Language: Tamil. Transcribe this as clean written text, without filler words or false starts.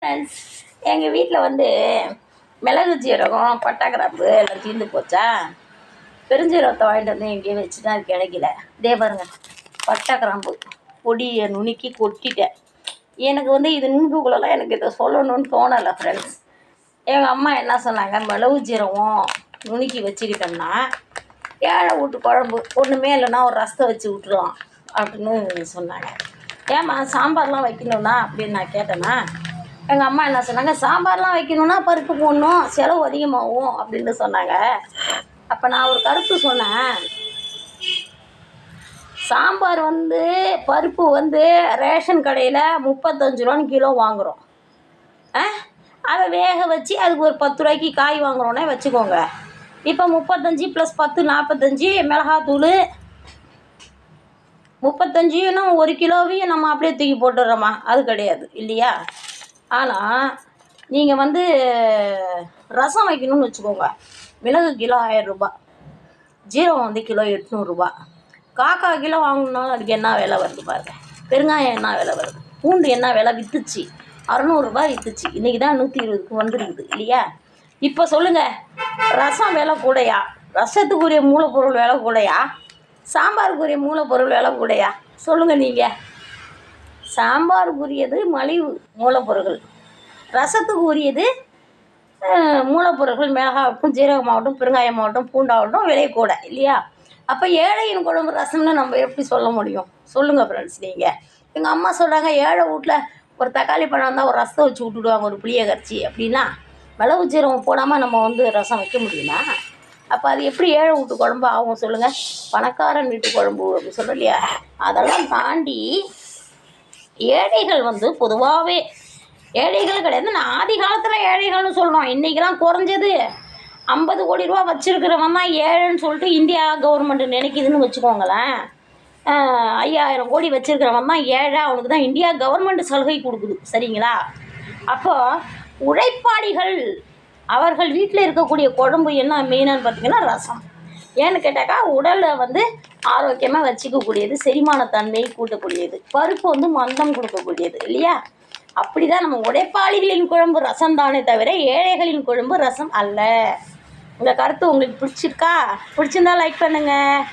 ஃப்ரெண்ட்ஸ், எங்கள் வீட்டில் வந்து மிளகு ஜீரகம் பட்டை கிராம்பு எல்லாம் தீர்ந்து போச்சா. பெருஞ்சீரகத்தை வாங்கிட்டு வந்து எங்கேயும் வச்சுட்டா அது கிடைக்கல. இதே பாருங்கள், பட்டை கிராம்பு பொடியை நுணுக்கி கொட்டிட்டேன். எனக்கு வந்து இது நுணுக்குள்ளலாம் எனக்கு இதை சொல்லணும்னு தோணலை ஃப்ரெண்ட்ஸ். எங்கள் அம்மா என்ன சொன்னாங்க, மிளகு ஜீரகம் நுணுக்கி வச்சுக்கிட்டோம்னா ஏழை வீட்டு குழம்பு ஒன்றுமே இல்லைன்னா ஒரு ரசத்தை வச்சு விட்டுருலாம் அப்படின்னு சொன்னாங்க. ஏம்மா சாம்பார்லாம் வைக்கணுன்னா அப்படின்னு நான் கேட்டேன்னா, எங்கள் அம்மா என்ன சொன்னாங்க, சாம்பார்லாம் வைக்கணுன்னா பருப்பு போடணும், செலவு அதிகமாகும் அப்படின்னு சொன்னாங்க. அப்போ நான் ஒரு கருத்து சொன்னேன். சாம்பார் வந்து பருப்பு வந்து ரேஷன் கடையில் 35 ரூபான்னு கிலோ வாங்குகிறோம். அதை வேக வச்சு அதுக்கு ஒரு 10 ரூபாய்க்கு காய் வாங்குகிறோன்னே வச்சுக்கோங்க. இப்போ 35 + 10 45 மிளகாத்தூள் 35 1 கிலோவையும் நம்ம அப்படியே தூக்கி போட்டுடுறோமா? அது கிடையாது இல்லையா? ஆனால் நீங்கள் வந்து ரசம் வைக்கணும்னு வச்சுக்கோங்க. மிளகு கிலோ 1000 ரூபா, ஜீரகம் வந்து கிலோ 800 ரூபா. காக்கா கிலோ வாங்கணுன்னாலும் அதுக்கு என்ன விலை வருது பாருங்க. பெருங்காயம் என்ன விலை வருது, பூண்டு என்ன விலை விற்றுச்சு, 600 ரூபா விற்றுச்சு. இன்றைக்கி தான் 120க்கு வந்துருக்குது இல்லையா? இப்போ சொல்லுங்கள், ரசம் விலை கூடையா, ரசத்துக்குரிய மூலப்பொருள் விலை கூடையா, சாம்பாருக்குரிய மூலப்பொருள் விலை கூடையா? சொல்லுங்கள் நீங்கள். சாம்பாருக்குரியது மலிவு மூலப்பொருட்கள், ரசத்துக்கு உரியது மூலப்பொருட்கள் மிளகாகட்டும், ஜீரகமாகட்டும், பெருங்காயமாகட்டும், பூண்டாகட்டும் விலை கூட இல்லையா? அப்போ ஏழையின் குழம்பு ரசம்னு நம்ம எப்படி சொல்ல முடியும்? சொல்லுங்கள் ஃப்ரெண்ட்ஸ் நீங்கள். எங்கள் அம்மா சொல்கிறாங்க, ஏழை வீட்டில் ஒரு தக்காளி பழம் இருந்தால் ஒரு ரசத்தை வச்சு விட்டுடுவாங்க, ஒரு புளியை கரைச்சி. அப்படின்னா மிளகு ஜீரகம் போடாமல் நம்ம வந்து ரசம் வைக்க முடியுமா? அப்போ அது எப்படி ஏழை வீட்டு குழம்பு ஆகும் சொல்லுங்கள்? பணக்காரன் வீட்டு குழம்பு அப்படின்னு சொல்லலையா? அதெல்லாம் தாண்டி ஏழைகள் வந்து பொதுவாகவே ஏழைகள் கிடையாது. நான் ஆதி காலத்தில் ஏழைகள்னு சொல்லணும். இன்றைக்கெல்லாம் குறைஞ்சது 50 கோடி ரூபா வச்சுருக்கிறவன் தான் ஏழைன்னு சொல்லிட்டு இந்தியா கவர்மெண்ட்டு நினைக்கிதுன்னு வச்சுக்கோங்களேன். 5000 கோடி வச்சுருக்கிறவன் தான் ஏழை, அவனுக்கு தான் இந்தியா கவர்மெண்ட் சலுகை கொடுக்குது. சரிங்களா? அப்போது உழைப்பாளிகள் அவர்கள் வீட்டில் இருக்கக்கூடிய குழம்பு என்ன மெயினான்னு பார்த்தீங்கன்னா ரசம். ஏன்னு கேட்டாக்கா, உடலை வந்து ஆரோக்கியமாக வச்சுக்கக்கூடியது, செரிமானத்தன்மை கூட்டக்கூடியது, பருப்பு வந்து மந்தம் கொடுக்கக்கூடியது இல்லையா? அப்படி தான் நம்ம உழைப்பாளிகளின் குழம்பு ரசம் தானே தவிர ஏழைகளின் குழம்பு ரசம் அல்ல. உங்கள் கருத்து உங்களுக்கு பிடிச்சிருக்கா? பிடிச்சிருந்தா லைக் பண்ணுங்கள்.